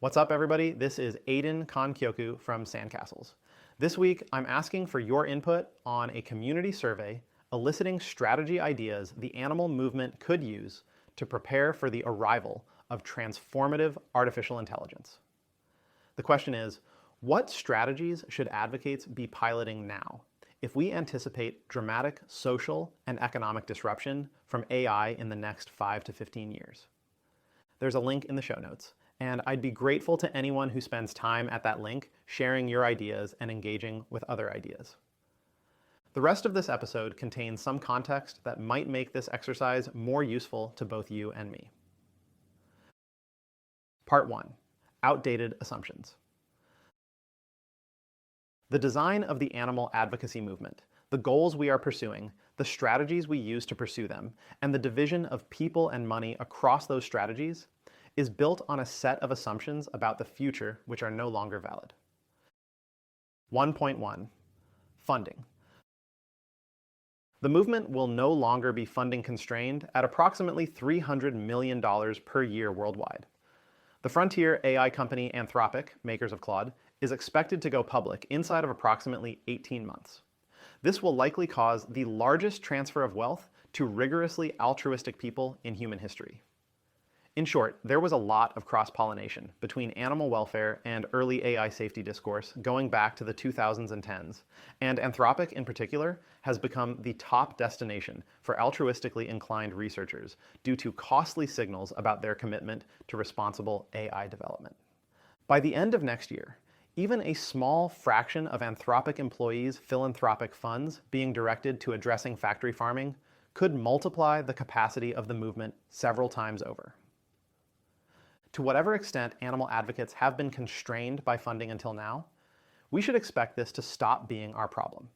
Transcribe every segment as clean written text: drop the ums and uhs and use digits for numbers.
What's up, everybody? This is Aiden Kankyoku from Sandcastles. This week, I'm asking for your input on a community survey eliciting strategy ideas the animal movement could use to prepare for the arrival of transformative artificial intelligence. The question is, what strategies should advocates be piloting now if we anticipate dramatic social and economic disruption from AI in the next 5 to 15 years? There's a link in the show notes, and I'd be grateful to anyone who spends time at that link sharing your ideas and engaging with other ideas. The rest of this episode contains some context that might make this exercise more useful to both you and me. Part 1. Outdated assumptions. The design of the animal advocacy movement, the goals we are pursuing, the strategies we use to pursue them, and the division of people and money across those strategies is built on a set of assumptions about the future which are no longer valid. 1.1. Funding. The movement will no longer be funding constrained at approximately $300 million per year worldwide. The frontier AI company Anthropic, makers of Claude, is expected to go public inside of approximately 18 months. This will likely cause the largest transfer of wealth to rigorously altruistic people in human history. In short, there was a lot of cross-pollination between animal welfare and early AI safety discourse going back to the 2000s and 10s, and Anthropic in particular has become the top destination for altruistically inclined researchers due to costly signals about their commitment to responsible AI development. By the end of next year, even a small fraction of Anthropic employees' philanthropic funds being directed to addressing factory farming could multiply the capacity of the movement several times over. To whatever extent animal advocates have been constrained by funding until now, we should expect this to stop being our problem.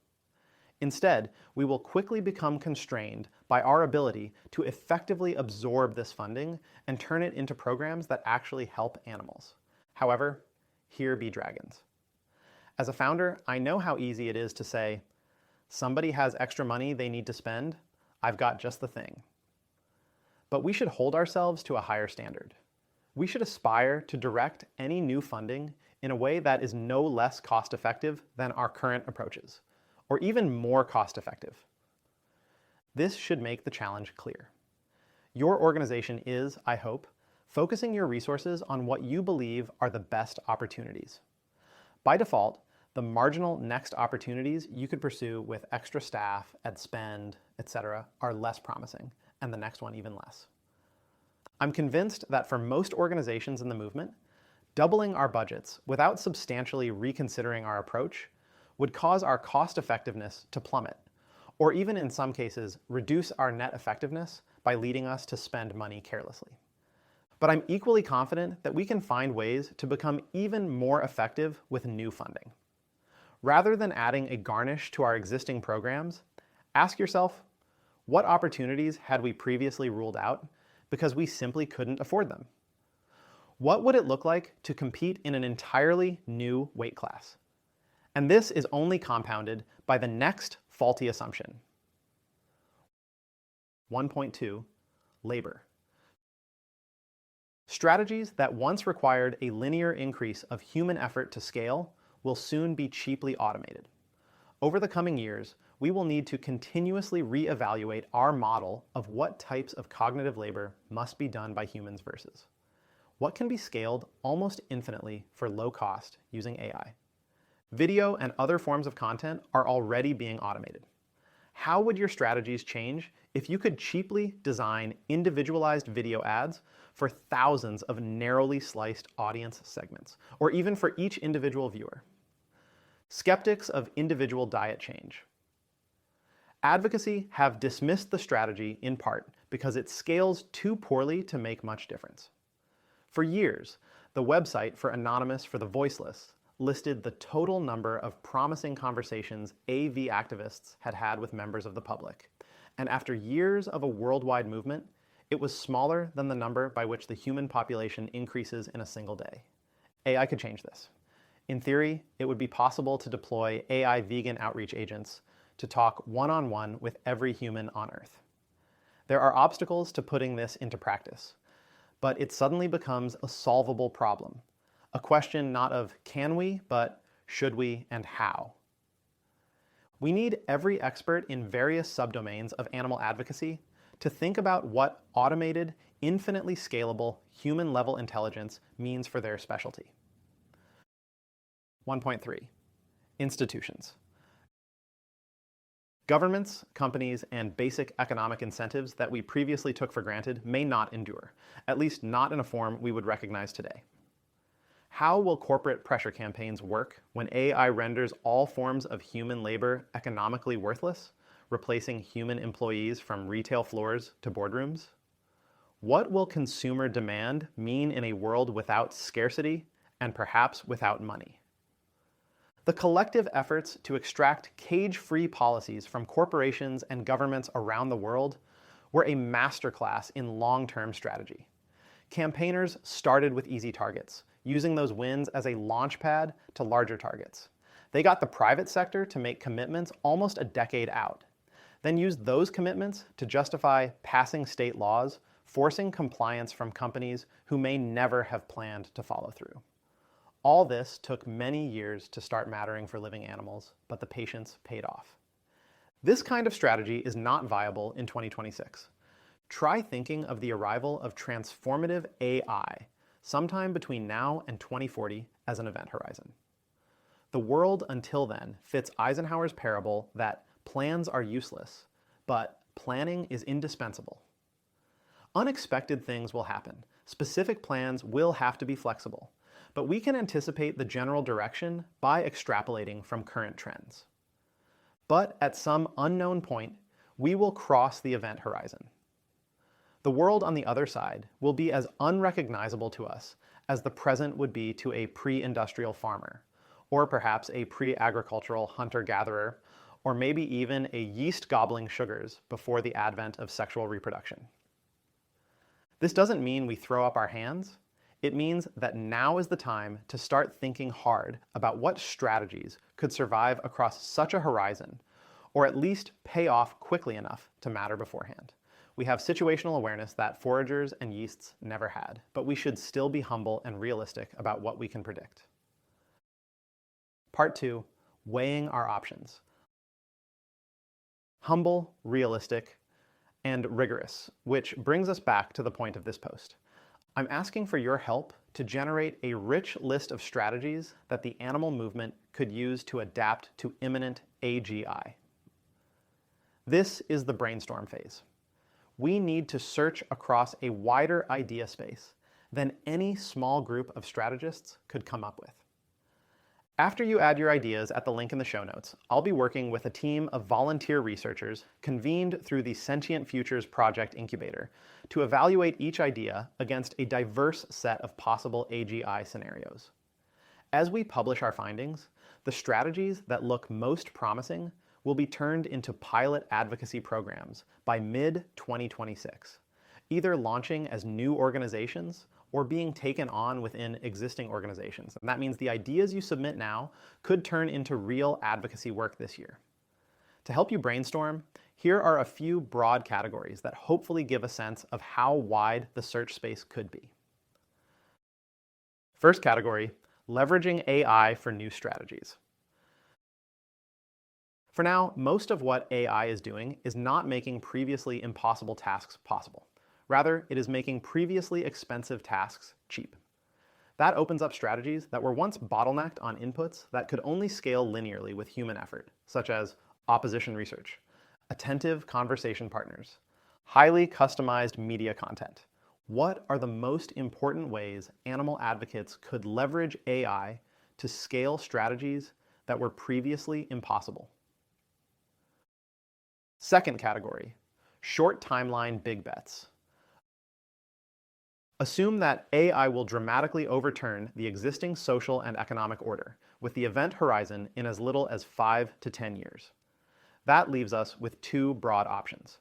Instead, we will quickly become constrained by our ability to effectively absorb this funding and turn it into programs that actually help animals. However, here be dragons. As a founder, I know how easy it is to say, somebody has extra money they need to spend, I've got just the thing. But we should hold ourselves to a higher standard. We should aspire to direct any new funding in a way that is no less cost-effective than our current approaches, or even more cost-effective. This should make the challenge clear. Your organization is, I hope, focusing your resources on what you believe are the best opportunities. By default, the marginal next opportunities you could pursue with extra staff, ad spend, etc. are less promising, and the next one even less. I'm convinced that for most organizations in the movement, doubling our budgets without substantially reconsidering our approach would cause our cost effectiveness to plummet, or even in some cases, reduce our net effectiveness by leading us to spend money carelessly. But I'm equally confident that we can find ways to become even more effective with new funding. Rather than adding a garnish to our existing programs, ask yourself, what opportunities had we previously ruled out because we simply couldn't afford them? What would it look like to compete in an entirely new weight class? And this is only compounded by the next faulty assumption. 1.2. Labor. Strategies that once required a linear increase of human effort to scale will soon be cheaply automated. Over the coming years, we will need to continuously reevaluate our model of what types of cognitive labor must be done by humans versus what can be scaled almost infinitely for low cost using AI. Video and other forms of content are already being automated. How would your strategies change if you could cheaply design individualized video ads for thousands of narrowly sliced audience segments, or even for each individual viewer? Skeptics of individual diet change. Advocacy have dismissed the strategy in part because it scales too poorly to make much difference. For years, the website for Anonymous for the Voiceless listed the total number of promising conversations AV activists had had with members of the public, and after years of a worldwide movement, it was smaller than the number by which the human population increases in a single day. AI could change this. In theory, it would be possible to deploy AI vegan outreach agents to talk one-on-one with every human on Earth. There are obstacles to putting this into practice, but it suddenly becomes a solvable problem, a question not of can we, but should we and how. We need every expert in various subdomains of animal advocacy to think about what automated, infinitely scalable, human-level intelligence means for their specialty. 1.3. Institutions. Governments, companies, and basic economic incentives that we previously took for granted may not endure, at least not in a form we would recognize today. How will corporate pressure campaigns work when AI renders all forms of human labor economically worthless, replacing human employees from retail floors to boardrooms? What will consumer demand mean in a world without scarcity and perhaps without money? The collective efforts to extract cage-free policies from corporations and governments around the world were a masterclass in long-term strategy. Campaigners started with easy targets, using those wins as a launchpad to larger targets. They got the private sector to make commitments almost a decade out, then used those commitments to justify passing state laws, forcing compliance from companies who may never have planned to follow through. All this took many years to start mattering for living animals, but the patience paid off. This kind of strategy is not viable in 2026. Try thinking of the arrival of transformative AI sometime between now and 2040 as an event horizon. The world until then fits Eisenhower's parable that plans are useless, but planning is indispensable. Unexpected things will happen. Specific plans will have to be flexible, but we can anticipate the general direction by extrapolating from current trends. But at some unknown point, we will cross the event horizon. The world on the other side will be as unrecognizable to us as the present would be to a pre-industrial farmer, or perhaps a pre-agricultural hunter-gatherer, or maybe even a yeast gobbling sugars before the advent of sexual reproduction. This doesn't mean we throw up our hands. It means that now is the time to start thinking hard about what strategies could survive across such a horizon, or at least pay off quickly enough to matter beforehand. We have situational awareness that foragers and yeasts never had, but we should still be humble and realistic about what we can predict. Part 2, weighing our options. Humble, realistic, and rigorous, which brings us back to the point of this post. I'm asking for your help to generate a rich list of strategies that the animal movement could use to adapt to imminent AGI. This is the brainstorm phase. We need to search across a wider idea space than any small group of strategists could come up with. After you add your ideas at the link in the show notes, I'll be working with a team of volunteer researchers convened through the Sentient Futures Project Incubator to evaluate each idea against a diverse set of possible AGI scenarios. As we publish our findings, the strategies that look most promising will be turned into pilot advocacy programs by mid-2026, either launching as new organizations or being taken on within existing organizations. And that means the ideas you submit now could turn into real advocacy work this year. To help you brainstorm, here are a few broad categories that hopefully give a sense of how wide the search space could be. First category, leveraging AI for new strategies. For now, most of what AI is doing is not making previously impossible tasks possible. Rather, it is making previously expensive tasks cheap. That opens up strategies that were once bottlenecked on inputs that could only scale linearly with human effort, such as opposition research, attentive conversation partners, highly customized media content. What are the most important ways animal advocates could leverage AI to scale strategies that were previously impossible? Second category, short timeline big bets. Assume that AI will dramatically overturn the existing social and economic order, with the event horizon in as little as 5 to 10 years. That leaves us with two broad options.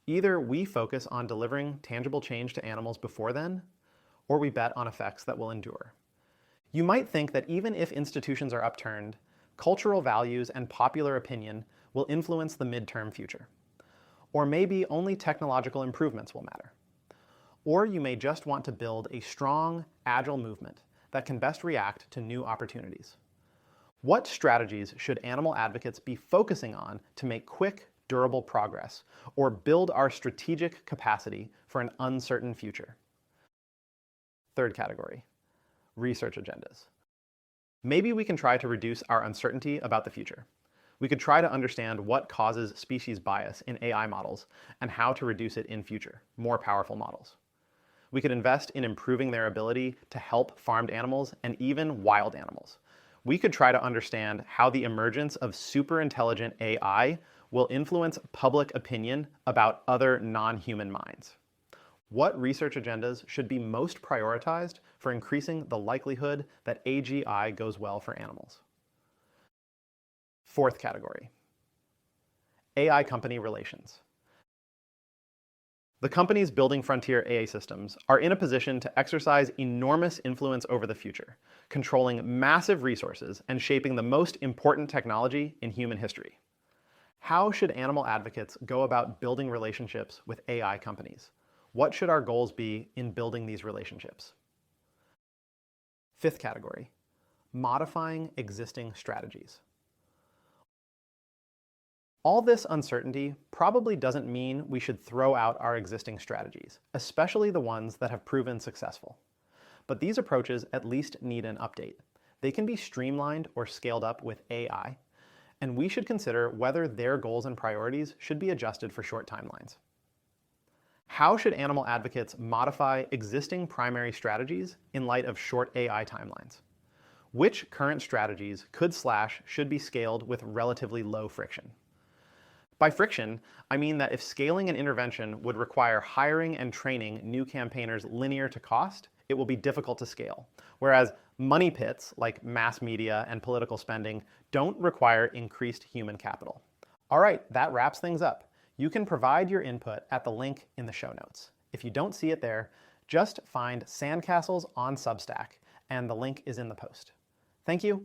Either we focus on delivering tangible change to animals before then, or we bet on effects that will endure. You might think that even if institutions are upturned, cultural values and popular opinion will influence the midterm future. Or maybe only technological improvements will matter. Or you may just want to build a strong, agile movement that can best react to new opportunities. What strategies should animal advocates be focusing on to make quick, durable progress or build our strategic capacity for an uncertain future? Third category, research agendas. Maybe we can try to reduce our uncertainty about the future. We could try to understand what causes species bias in AI models and how to reduce it in future, more powerful models. We could invest in improving their ability to help farmed animals and even wild animals. We could try to understand how the emergence of super intelligent AI will influence public opinion about other non-human minds. What research agendas should be most prioritized for increasing the likelihood that AGI goes well for animals? Fourth category, AI company relations. The companies building frontier AI systems are in a position to exercise enormous influence over the future, controlling massive resources and shaping the most important technology in human history. How should animal advocates go about building relationships with AI companies? What should our goals be in building these relationships? Fifth category, modifying existing strategies. All this uncertainty probably doesn't mean we should throw out our existing strategies, especially the ones that have proven successful. But these approaches at least need an update. They can be streamlined or scaled up with AI, and we should consider whether their goals and priorities should be adjusted for short timelines. How should animal advocates modify existing primary strategies in light of short AI timelines? Which current strategies should be scaled with relatively low friction? By friction, I mean that if scaling an intervention would require hiring and training new campaigners linear to cost, it will be difficult to scale. Whereas money pits, like mass media and political spending, don't require increased human capital. All right, that wraps things up. You can provide your input at the link in the show notes. If you don't see it there, just find Sandcastles on Substack, and the link is in the post. Thank you,